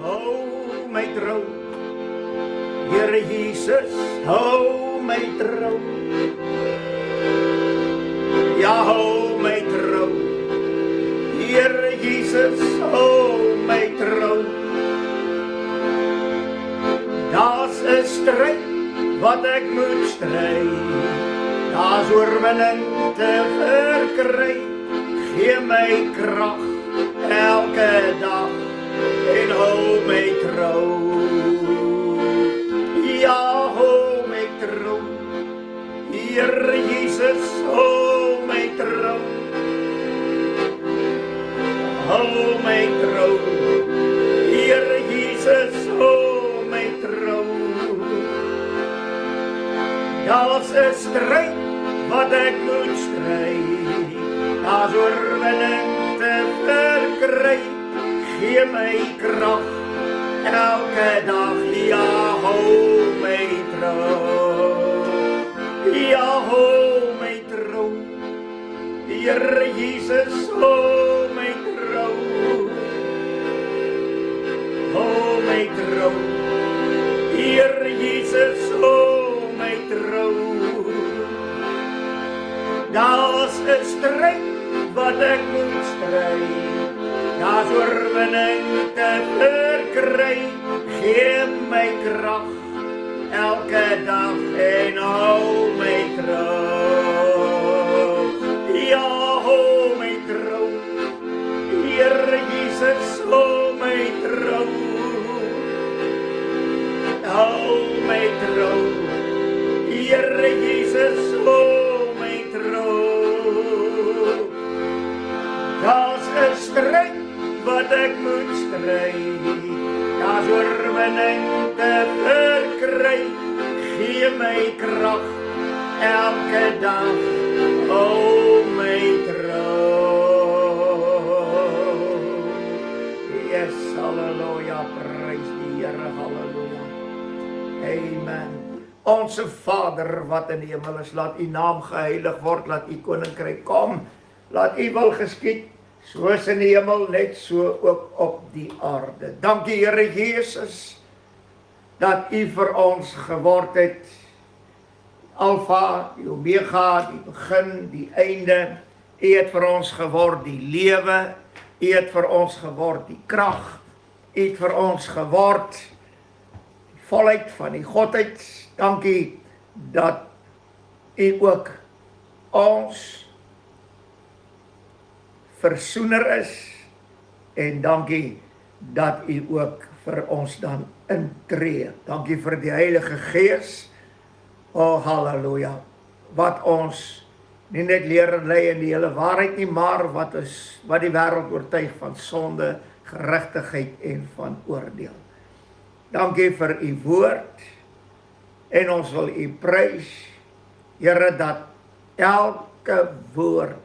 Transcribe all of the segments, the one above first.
hou my trou. Here Jesus, hou my trou. Ja, hou my trou. Here Jesus, hou my trou. Daar's 'n stryd wat ek moet stry. Daar's oorwinning te verkry. Gee my krag elke dag en hou my trou. Ja, hou my trou. Here Jesus, hou my trou. Hou my trou. Here Jesus, hou my trou. Daar's 'n stryd wat ek moet stry. Daar's oorwinning te verkry. Gee my krag elke dag. Ja, hou my trou. Ja, hou my trou. Here Jesus, hou my trou. Hou my trou. Here Jesus, hou my trou. Daar's 'n stryd wat ek moet stry. Daar's oorwinning te verkry. Gee my krag elke dag en hou my trou. Ja, hou my trou. Here Jesus, hou my trou. Hou my trou. Here Jesus, hou my trou. Daar's 'n stryd wat ek moet stry. Daar's oorwinning te verkry. Gee my krag elke dag. Hou my trou. Yes, halleluja, prys die Here, halleluja. Amen. Onse Vader wat in die hemel is, laat u naam geheilig word, laat u koninkryk kom, laat u wil geskied, soos in die hemel, net so ook op die aarde. Dankie Here Jesus, dat u vir ons geword het, Alfa, die Omega, die begin, die einde. U het vir ons geword die lewe, u het vir ons geword die krag, u het vir ons geword die volheid van die Godheid. Dankie dat u ook ons versoener is, en dankie dat u ook vir ons dan intree. Dankie vir die Heilige Gees, oh halleluja, wat ons nie net leer en lei in die hele waarheid nie, maar wat die wêreld oortuig van sonde, geregtigheid en van oordeel. Dankie vir u woord, en ons wil u prys, Here, dat elke woord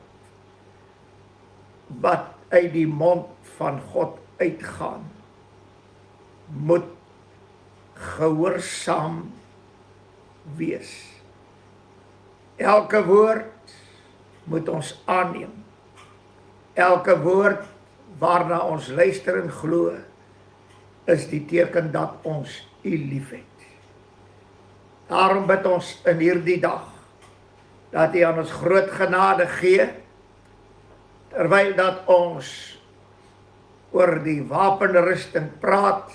wat uit die mond van God uitgaan, moet gehoorsaam wees. Elke woord moet ons aanneem. Elke woord waarna ons luister en glo, is die teken dat ons u liefhet. Daarom bid ons in hierdie dag, dat u aan ons groot genade gee, terwyl dat ons oor die wapenrusting praat.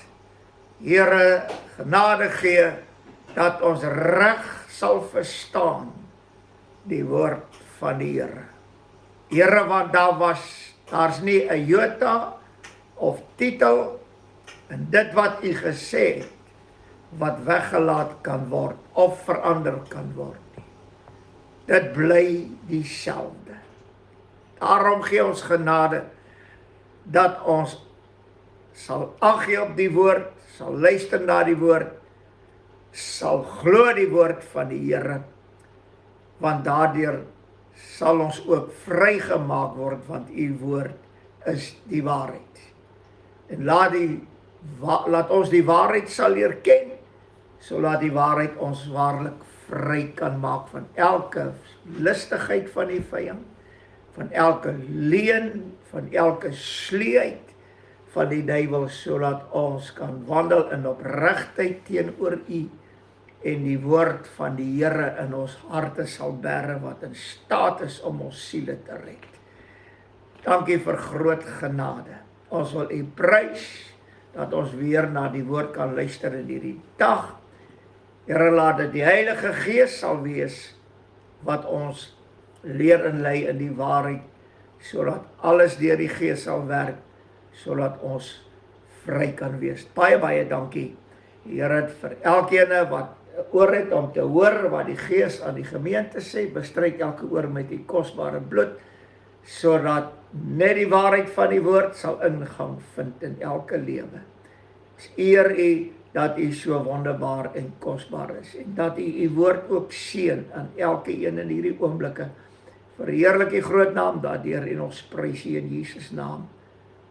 Here, genade gee, dat ons reg sal verstaan die woord van die Here. Here, want daar's nie 'n jota of titel in dit wat u gesê het, wat weggelaat kan word of verander kan word nie. Dit bly dieselfde. Daarom gee ons genade, dat ons sal ag gee op die woord, sal luister na die woord, sal glo die woord van die Here, want daardeur sal ons ook vrygemaak word, want u woord is die waarheid. En laat ons die waarheid sal leer ken, so laat die waarheid ons waarlik vry kan maak van elke listigheid van die vyand, van elke leuen, van elke sleeheid, van die duiwel, sodat ons kan wandel in opregtheid teenoor U en die woord van die Here in ons harte sal bære wat in staat is om ons siele te red. Dankie vir groot genade. Ons wil U prys dat ons weer na die woord kan luister in hierdie dag. Here, laat dit die Heilige Gees sal wees wat ons leer en lei in die waarheid, sodat alles deur die Gees sal werk, sodat ons vry kan wees. Baie, baie dankie, Here, vir elkeen wat oor het om te hoor wat die Gees aan die gemeente sê. Bestryk elke oor met die kosbare bloed, sodat net die waarheid van die woord sal ingang vind in elke lewe. Ons eer U dat U so wonderbaar en kosbaar is, en dat U woord ook seën aan elke een in hierdie oomblikke. Verheerlik die groot naam daardeur en ons prys U in Jesus naam.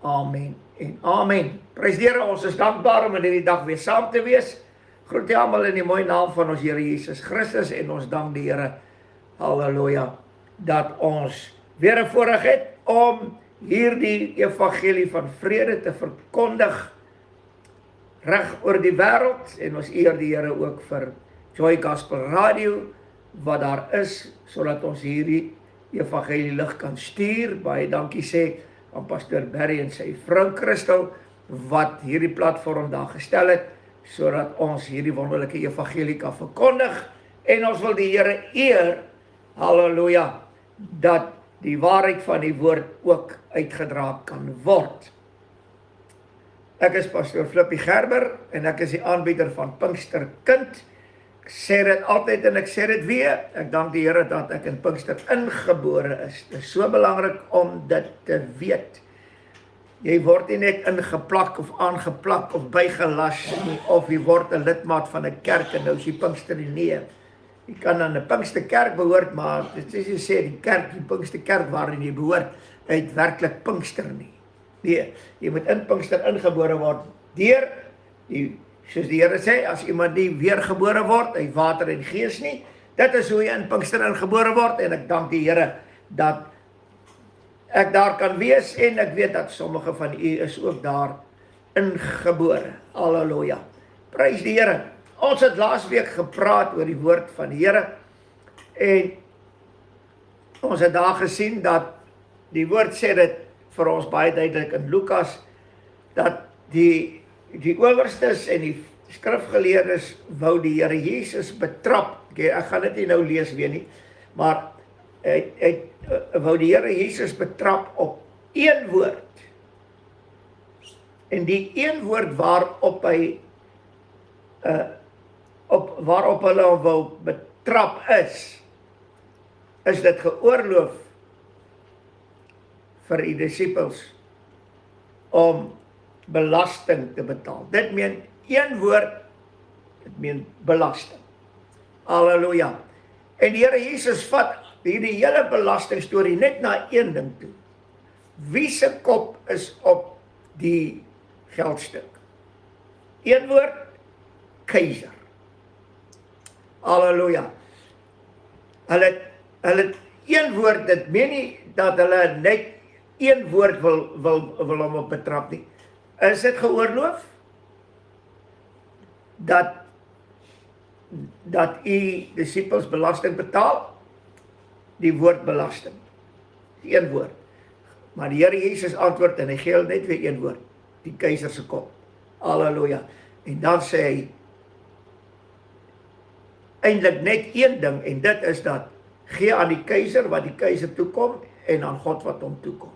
Amen en amen. Prys die Here, ons is dankbaar om in hierdie dag weer saam te wees. Groet jy almal in die mooi naam van ons Here Jesus Christus, en ons dank die Here, halleluja, dat ons weer 'n voorreg het om hierdie evangelie van vrede te verkondig reg oor die wêreld, en ons eer die Here ook vir Joy Gospel Radio wat daar is, sodat ons hierdie evangelie lig kan stuur. Baie dankie sê aan Pastor Barry en sy vrou Christel wat hierdie platform daar gestel het, sodat ons hierdie wonderlike evangelie kan verkondig, en ons wil die Here eer, halleluja, dat die waarheid van die woord ook uitgedra kan word. Ek is Pastor Flippie Gerber, en ek is die aanbieder van Pinkster Kind. Ek sê dit altyd en ek sê dit weer, ek dank die Here dat ek in Pinkster ingebore is. Dit is so belangrik om dit te weet. Jy word nie net ingeplak of aangeplak of bygelas nie, of jy word 'n lidmaat van 'n kerk en nou is jy Pinkster nie. Jy kan aan 'n Pinksterkerk behoort, maar dit is jy sê die kerk, die Pinksterkerk waarin jy behoort, uit werklik Pinkster nie. Nee, jy moet in Pinkster ingebore word deur soos die Here sê, as iemand nie weergebore word uit water en gees nie, dit is hoe jy in Pinkster ingebore word, en ek dank die Here dat ek daar kan wees, en ek weet dat sommige van u is ook daar ingebore. Halleluja. Prys die Here. Ons het laasweek gepraat oor die woord van die Here, en ons het daar gesien dat die woord sê dit vir ons baie duidelik in Lukas, dat die owerstes en die skrifgeleerdes wou die Here Jesus betrap. Ek gaan dit nie nou lees weer nie, maar hy wou die Here Jesus betrap op een woord. En die een woord waarop hy waarop hulle wou betrap is dit geoorloof vir die disippels om belasting te betaal. Dit meen een woord, dit meen belasting. Halleluja. En die Here Jesus vat hierdie hele belasting storie net na een ding toe. Wie se kop is op die geldstuk? Een woord, keiser. Halleluja. Hulle een woord, dit meen nie dat hulle net een woord wil hom op betrap nie. Is dit geoorloof dat u disippels belasting betaal? Die woord belasting. Die een woord. Maar die Here Jesus antwoord en hy gee hulle net weer een woord. Die keiser se kop. Halleluja. En dan sê hy eintlik net een ding, en dit is dat gee aan die keiser wat die keiser toekom en aan God wat hom toekom.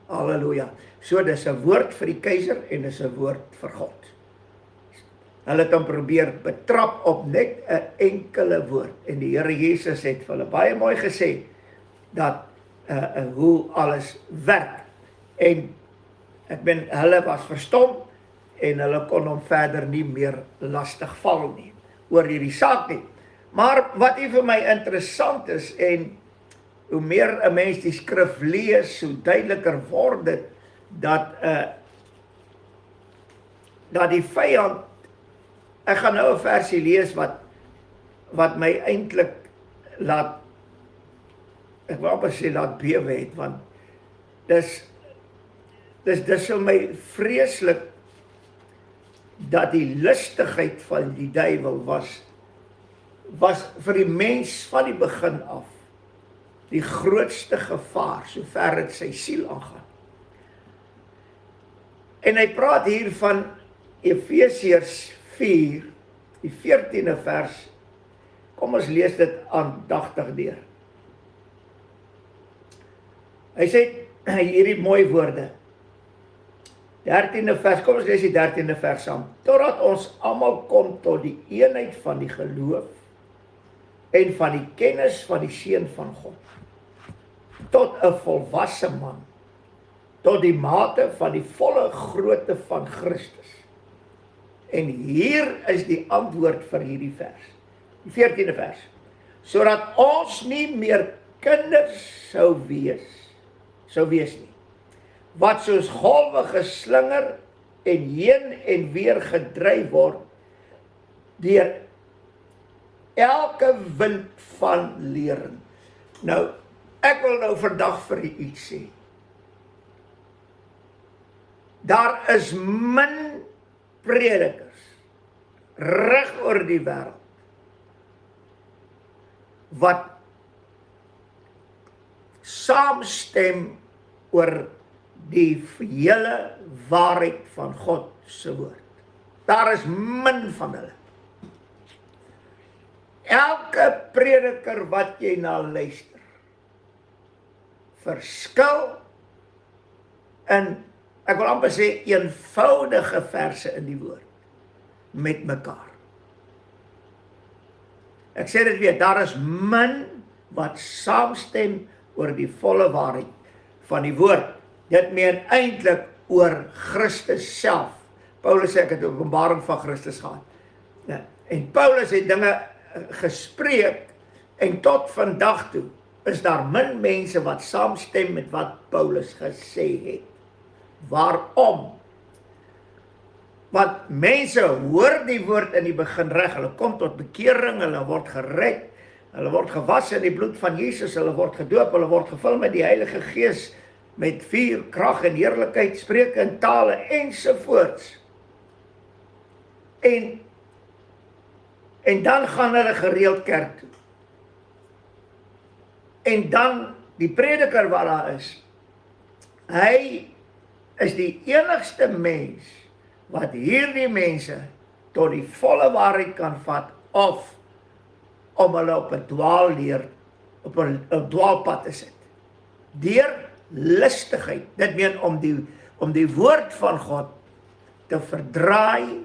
Halleluja. So dis 'n woord vir die keiser en dis 'n woord vir God. Hulle het hom probeer betrap op net 'n enkele woord, en die Here Jesus het vir hulle baie mooi gesê dat hoe alles werk, en hulle was verstom en hulle kon hom verder nie meer lastig val nie oor hierdie saak nie. Maar wat hier vir my interessant is, en hoe meer 'n mens die skrif lees, hoe duideliker word dit dat die vyand, ek gaan nou 'n versie lees wat my eintlik laat, ek wil amper sê laat bewe het, want dis dis vir my vreeslik dat die lustigheid van die duiwel was vir die mens van die begin af die grootste gevaar, sover dit sy siel aangaan. En hy praat hier van Efesiërs 4, die 14de vers. Kom ons lees dit aandagtig deur. Hy sê hierdie mooi woorde. 13de vers, kom ons lees die 13de vers saam. Totdat ons almal kom tot die eenheid van die geloof en van die kennis van die Seun van God. Tot 'n volwasse man, tot die mate van die volle grootte van Christus. En hier is die antwoord vir hierdie vers, die 14de vers. Sodat ons nie meer kinders sou wees nie, wat soos golwe geslinger en heen en weer gedryf word deur elke wind van lering. Nou, ek wil nou vandag vir u iets sê. Daar is min predikers reg oor die wêreld wat saamstem oor die hele waarheid van God se woord. Daar is min van hulle. Elke prediker wat jy na luister, verskil in, ek wil amper sê, eenvoudige verse in die woord met mekaar. Ek sê dit weer, daar is min wat saamstem oor die volle waarheid van die woord. Dit meen eintlik oor Christus self. Paulus sê ek het openbaring van Christus gehad. Ja, en Paulus het dinge gespreek en tot vandag toe is daar min mense wat saamstem met wat Paulus gesê het. Waarom? Want mense hoor die woord in die begin reg, hulle kom tot bekering, hulle word gered, hulle word gewas in die bloed van Jesus, hulle word gedoop, hulle word gevul met die Heilige Gees, met vuur, krag en heerlikheid, spreek in tale ensovoorts. En dan gaan hulle gereeld kerk toe. En dan die prediker wat daar is, hy is die enigste mens wat hierdie mense tot die volle waarheid kan vat of om hulle op 'n dwaalleer, op 'n dwaalpad te sit. Deur lustigheid, dit meen om die woord van God te verdraai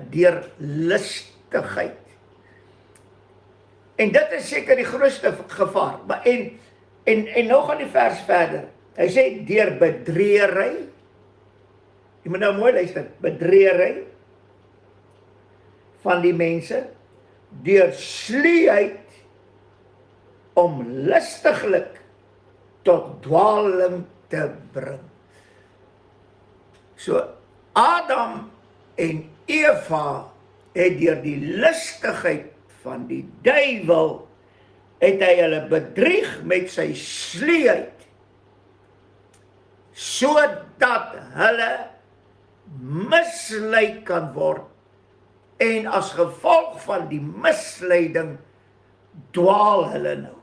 deur lustigheid. En dit is seker die grootste gevaar. Maar en nou gaan die vers verder. Hy sê deur bedriegery. Jy moet nou mooi luister, bedriegery van die mense, deur sluiheid om lustiglik tot dwaaling te bring. So Adam en Eva het deur die lustigheid van die duiwel het hy hulle bedrieg met sy sluiheid, sodat hulle mislei kan word en as gevolg van die misleiding dwaal hulle nou.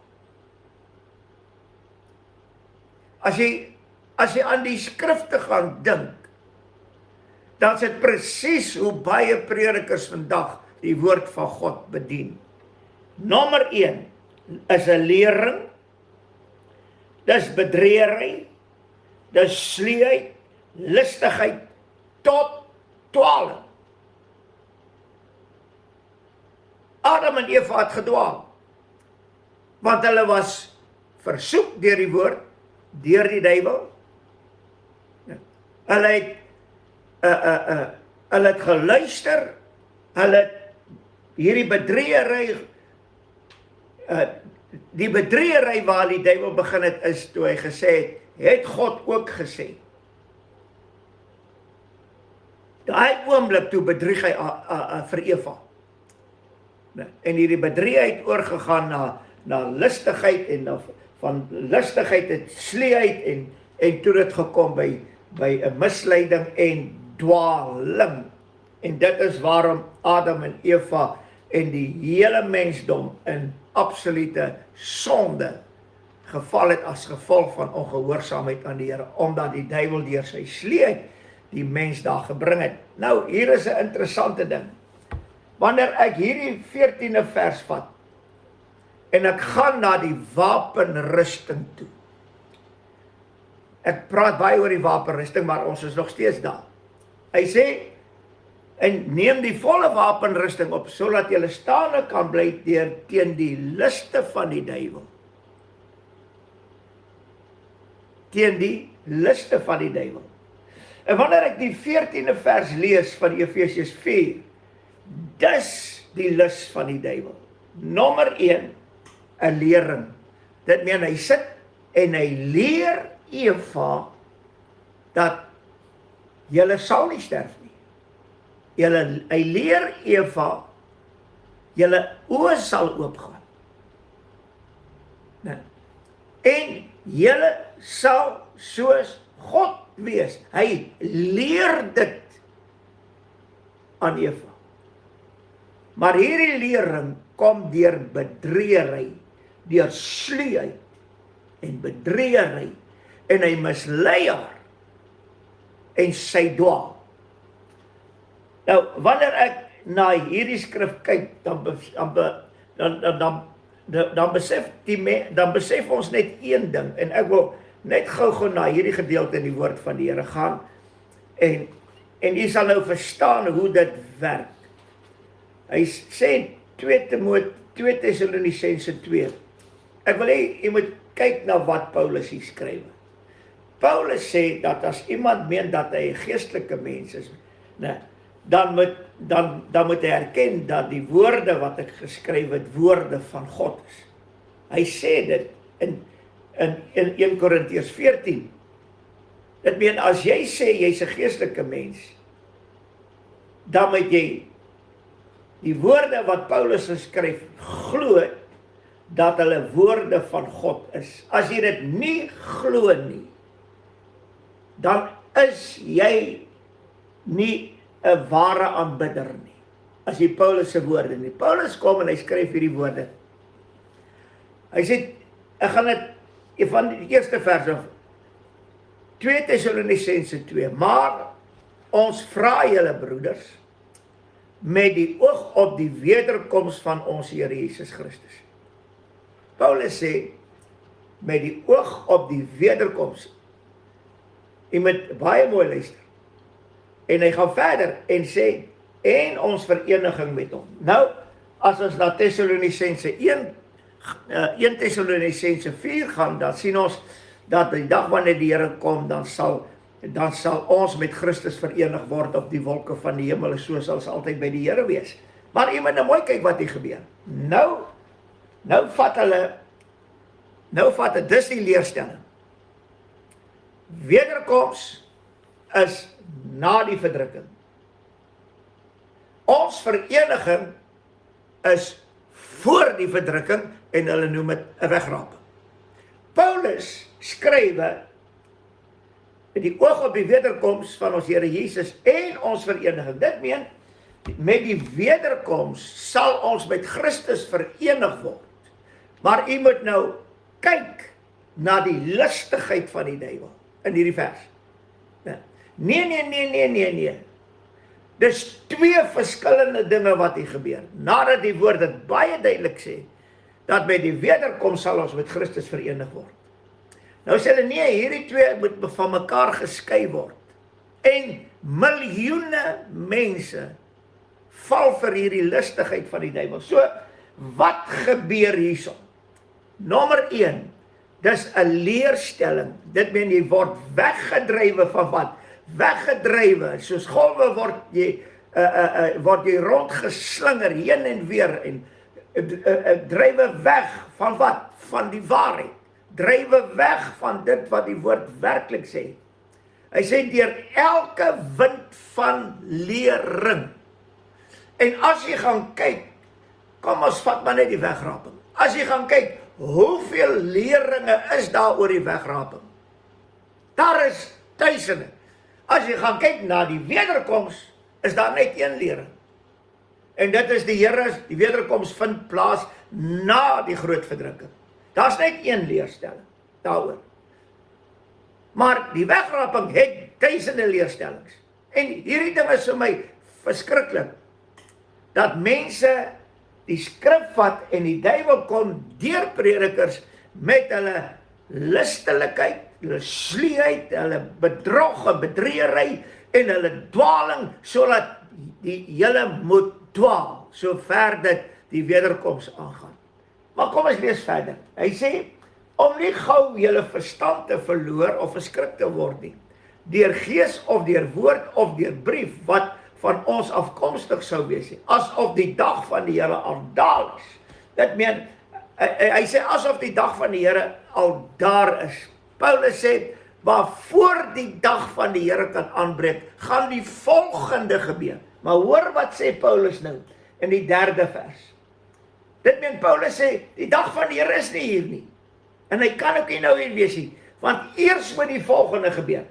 As jy aan die skrifte gaan dink, dan is dit presies hoe baie predikers vandag die woord van God bedien. Nommer 1 is 'n lering, dis bedriegery, dis sluiheid, lustigheid tot dwaaling. Adam en Eva het gedwaal, want hulle was versoek deur die woord, deur die duiwel. Hulle het geluister, hulle het hierdie bedriegery, die bedriegery waar die duiwel begin het, is toe hy gesê het God ook gesê. Daai oomblik toe bedrieg hy vir Eva. En hierdie bedriegery het oorgegaan na lustigheid en van lustigheid het sluiheid en toe het gekom by 'n misleiding en dwaling. En dit is waarom Adam en Eva en die hele mensdom in absolute sonde geval het as gevolg van ongehoorsaamheid aan die Here, omdat die duiwel deur sy sleet die mens daar gebring het. Nou, hier is 'n interessante ding. Wanneer ek hierdie 14de vers vat, en ek gaan na die wapenrusting toe. Ek praat baie oor die wapenrusting, maar ons is nog steeds daar. Hy sê, en neem die volle wapenrusting op, sodat julle staande kan bly teen die liste van die duiwel. Teen die liste van die duiwel. En wanneer ek die 14de vers lees van Efesiërs 4, dis die lus van die duiwel. Nommer 1, 'n lering. Dit meen hy sit en hy leer Eva dat julle sal nie sterf nie. Hy leer Eva, julle oë sal oopgaan. Nee. En julle sal soos God wees. Hy leer dit aan Eva. Maar hierdie lering kom deur bedriegery, deur sluiheid en bedriegery, en hy mislei haar en sy dwaal. Nou, wanneer ek na hierdie skrif kyk, dan besef ons net een ding, en ek wil net gou na hierdie gedeelte in die woord van die Here gaan, en jy sal nou verstaan hoe dit werk. Hy sê 2 Tessalonisense 2. Ek wil hê jy moet kyk na wat Paulus hier skryf. Paulus sê dat as iemand meen dat hy 'n geestelike mens is, dan moet hy erken dat die woorde wat ek geskryf het, woorde van God is. Hy sê dit in 1 Korintiërs 14. Dit meen, as jy sê jy's 'n geestelike mens, dan moet jy die woorde wat Paulus geskryf glo dat hulle woorde van God is. As jy dit nie glo nie, dan is jy nie 'n ware aanbidder nie. As jy Paulus se woorde nie. Paulus kom en hy skryf hierdie woorde. Hy sê, ek gaan dit van die eerste vers af, 2 Tessalonisense 2, maar ons vra julle broeders, met die oog op die wederkoms van ons Here Jesus Christus. Paulus sê, met die oog op die wederkoms. Jy moet baie mooi luister. En hy gaan verder en sê, en ons vereniging met hom. Nou, as ons na Tessalonisense 1 Tessalonisense 4 gaan, dan sien ons, dat die dag wanneer die Here kom, dan sal ons met Christus verenig word op die wolke van die hemel, so sal ons altyd by die Here wees. Maar jy moet nou mooi kyk wat hier gebeur. Nou vat hulle, dis die leerstelling. Wederkoms is na die verdrukking. Ons vereniging is voor die verdrukking, en hulle noem dit 'n wegraping. Paulus skrywe met die oog op die wederkoms van ons Here Jesus en ons vereniging. Dit meen, met die wederkoms sal ons met Christus verenig word. Maar u moet nou kyk na die lustigheid van die duiwel in hierdie vers. Nee. Dis twee verskillende dinge wat hier gebeur. Nadat die woord dit baie duidelik sê, dat met die wederkoms sal ons met Christus verenig word. Nou sê hulle, nee, hierdie twee moet van mekaar geskei word. En miljoene mense val vir hierdie lustigheid van die duiwel. So, wat gebeur hierso? Nommer 1, dis 'n leerstelling. Dit meen jy word weggedrywe van wat? Weggedrywe, soos golwe word jy rondgeslinger heen en weer en drywe weg van wat? Van die waarheid. Drywe weg van dit wat die woord werklik sê. Hy sê deur elke wind van lering. En as jy gaan kyk, kom ons vat maar net die wegraping. As jy gaan kyk, hoeveel leringe is daar oor die wegraping? Daar is duisende. As jy gaan kyk na die wederkoms, is daar net een lering. En dit is die wederkoms vind plaas na die groot verdrukking. Daar's net een leerstelling daaroor. Maar die wegraping het duisende leerstellings. En hierdie ding is vir my verskriklik, dat mense die skrif vat en die duiwel kom deur predikers met hulle lustelikheid, hulle sluwheid, hulle bedrog en bedriegery en hulle dwaling, sodat die hele moet dwaal, sover dit die wederkoms aangaan. Maar kom ons lees verder. Hy sê, om nie gou julle verstand te verloor of verskrik te word nie, deur gees of deur woord of deur brief, wat van ons afkomstig sou wees, asof die dag van die Here al daar is. Dit meen, hy sê asof die dag van die Here al daar is. Paulus sê, maar voor die dag van die Here kan aanbreek, gaan die volgende gebeur. Maar hoor wat sê Paulus nou, in die 3de vers. Dit meen Paulus sê, die dag van die Here is nie hier nie. En hy kan ook nie nou hier wees nie, want eers moet die volgende gebeur.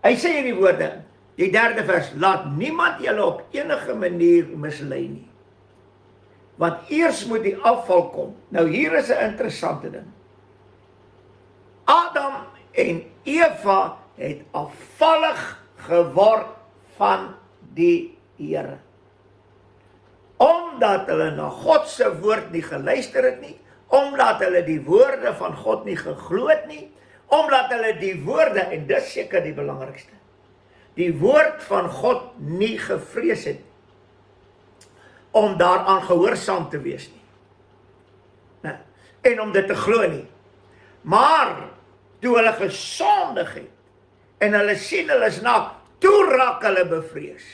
Hy sê in die woorde, die 3de vers, laat niemand julle op enige manier mislei nie. Want eers moet die afval kom. Nou hier is 'n interessante ding. Adam en Eva het afvallig geword van die Here. Omdat hulle na God se woord nie geluister het nie, omdat hulle die woorde van God nie geglo het nie, omdat hulle die woorde, en dis seker die belangrikste, die woord van God nie gevrees het, om daaraan gehoorsaam te wees nie. En om dit te glo nie. Maar, toe hulle gesondig het, en hulle sien hulle is naak, toe raak hulle bevrees.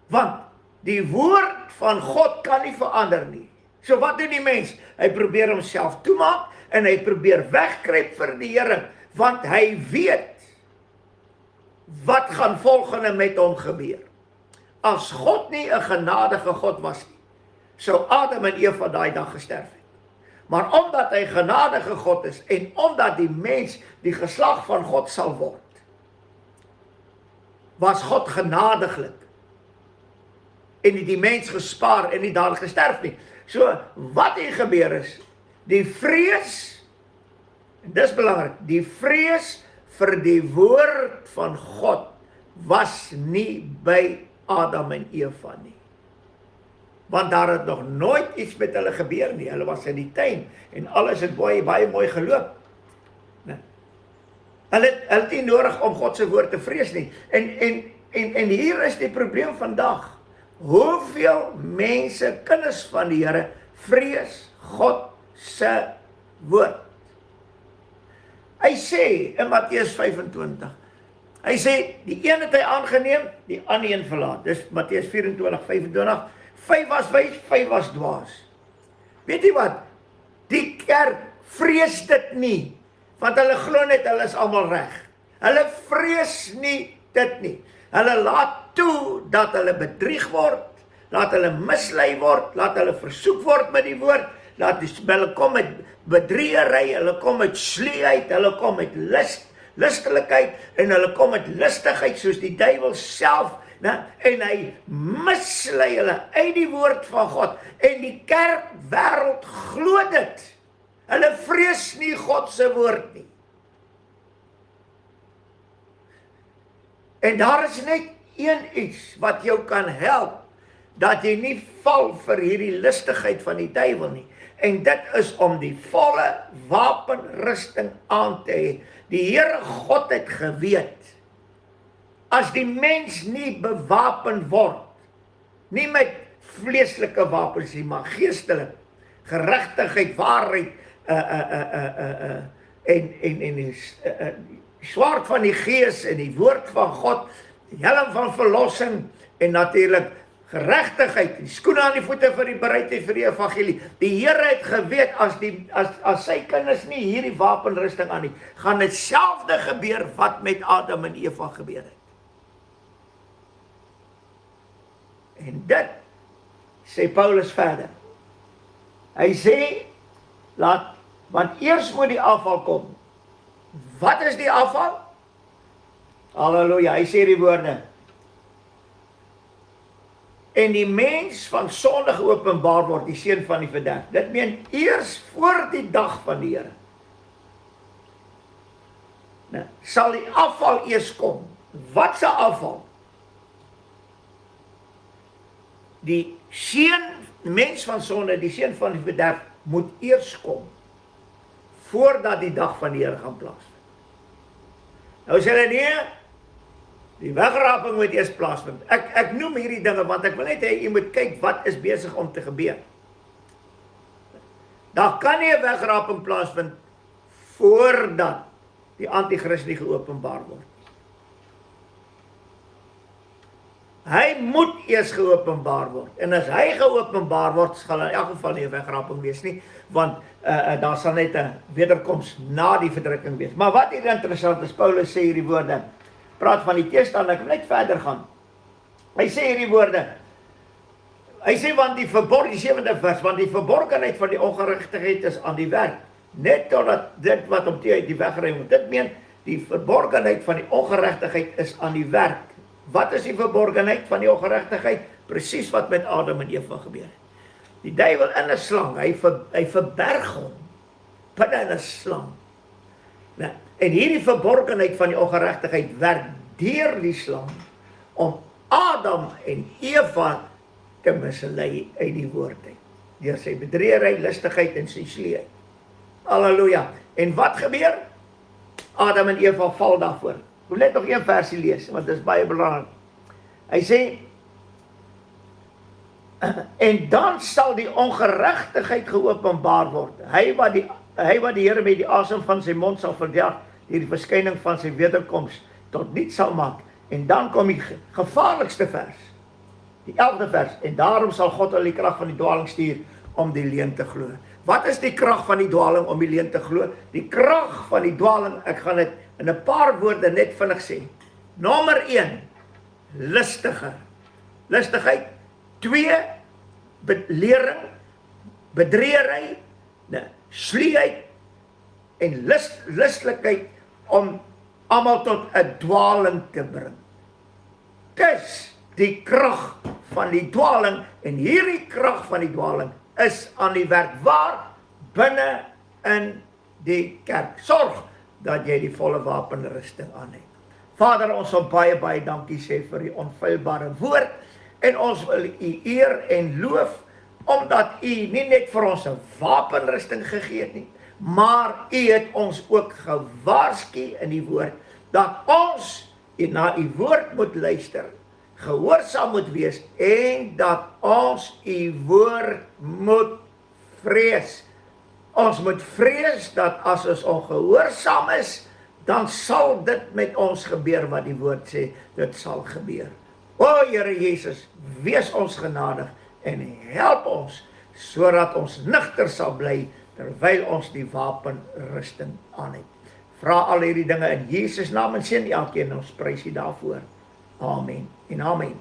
Want, die woord van God kan nie verander nie. So wat doen die mens? Hy probeer homself toemaak, en hy probeer wegkruip vir die Here, want hy weet, wat gaan volgende met hom gebeur. As God nie 'n genadige God was nie, sou Adam en Eva daai dag gesterf het. Maar omdat hy genadige God is, en omdat die mens die geslag van God sal word, was God genadiglik, en het die mens gespaar, en nie daar gesterf nie. So, wat hier gebeur is, die vrees, en dis belangrik, die vrees vir die woord van God, was nie by Adam en Eva nie. Want daar het nog nooit iets met hulle gebeur nie. Hulle was in die tuin, en alles het baie mooi geloop. Hulle het nie nodig om God se woord te vrees nie. En hier is die probleem vandag. Hoeveel mense, kinders van die Here, vrees God se woord? Hy sê in Matteus 25, hy sê, die een het hy aangeneem, die ander een verlaat. Dis Matteus 24, 25, 5 was wys, 5 was dwaas. Weet jy wat? Die kerk vrees dit nie, want hulle glo net, hulle is almal reg. Hulle vrees nie dit nie. Hulle laat toe dat hulle bedrieg word, laat hulle mislei word, laat hulle versoek word met die woord, hulle kom met bedriegery, hulle kom met sluwheid, hulle kom met lustelikheid, en hulle kom met lustigheid, soos die duiwel self, en hy mislei hulle uit die woord van God, en die kerkwêreld glo dit. Hulle vrees nie God se woord nie. En daar is net een iets wat jou kan help, dat jy nie val vir hierdie lustigheid van die duiwel nie. En dit is om die volle wapenrusting aan te hê. Die Here God het geweet, as die mens nie bewapen word, nie met vleeslike wapens nie, maar geestelik, geregtigheid, waarheid, en swaard van die gees, en die woord van God, die helm van verlossing, en natuurlik geregtigheid, die skoene aan die voete vir die bereidheid vir die evangelie. Die Here het geweet, as sy kinders nie hierdie wapenrusting aan nie, gaan hetselfde gebeur wat met Adam en Eva gebeur het. En dit, sê Paulus verder, hy sê, want eers moet die afval kom. Wat is die afval? Halleluja, hy sê die woorde. En die mens van sonde geopenbaar word, die seun van die verderf. Dit meen eers voor die dag van die Here. Nou, sal die afval eers kom. Wat se afval? Die mens van sonde, die seun van die verderf, moet eers kom, voordat die dag van die Here gaan plaasvind. Nou sê hulle nee, die wegraping moet eers plaasvind. Ek noem hierdie dinge, want ek wil net hê jy moet kyk wat is besig om te gebeur. Daar kan nie 'n wegraping plaasvind, voordat die antichrist nie geopenbaar word. Hy moet eers geopenbaar word. En as hy geopenbaar word, sal in elk geval nie 'n wegraping wees nie, want daar sal net 'n wederkoms na die verdrukking wees. Maar wat hier interessant is, Paulus sê hierdie woorde, praat van die teestander, ek wil net verder gaan. Hy sê hierdie woorde, hy sê want die 7de vers, want die verborgenheid van die ongeregtigheid is aan die werk, net totdat dit wat om die wegruim moet. Dit meen, die verborgenheid van die ongeregtigheid is aan die werk. Wat is die verborgenheid van die ongeregtigheid? Presies wat met Adam en Eva gebeur het. Die duiwel in 'n slang, hy verberg hom binne in 'n slang. Nou, en hierdie verborgenheid van die ongeregtigheid werk deur die slang om Adam en Eva te mislei uit die woord uit. Deur sy bedriegery, listigheid en sy sleeheid. Halleluja. En wat gebeur? Adam en Eva val daarvoor. Ek wil net nog een versie lees, want dit is baie belangrik. Hy sê, en dan sal die ongeregtigheid geopenbaar word. Hy wat die Here met die asem van sy mond sal verdelg, die verskyning van sy wederkoms tot niet sal maak. En dan kom die gevaarlikste vers, die 11de vers, en daarom sal God al die krag van die dwaling stuur om die leuen te glo. Wat is die krag van die dwaling om die leuen te glo? Die krag van die dwaling, ek gaan dit in 'n paar woorde net vinnig sê. Nommer 1, listigheid. 2, lering, bedriegery, sleeheid en lustlikheid om almal tot 'n dwaling te bring. Dis die krag van die dwaling, en hierdie krag van die dwaling is aan die werk. Waar? Binne in die kerk. Sorg dat jy die volle wapenrusting aan het. Vader, ons wil baie dankie sê vir die onfeilbare woord, en ons wil u eer en loof, omdat u nie net vir ons 'n wapenrusting gegee het nie, maar u het ons ook gewaarsku in die woord, dat ons na u woord moet luister, gehoorsaam moet wees, en dat ons u woord moet vrees. Ons moet vrees dat as ons ongehoorsaam is, dan sal dit met ons gebeur wat die woord sê, dit sal gebeur. O Here Jesus, wees ons genadig en help ons, sodat ons nugter sal bly, terwyl ons die wapenrusting aan het. Vra al hierdie dinge in Jesus naam en seën elkeen, ons prys U daarvoor. Amen en amen.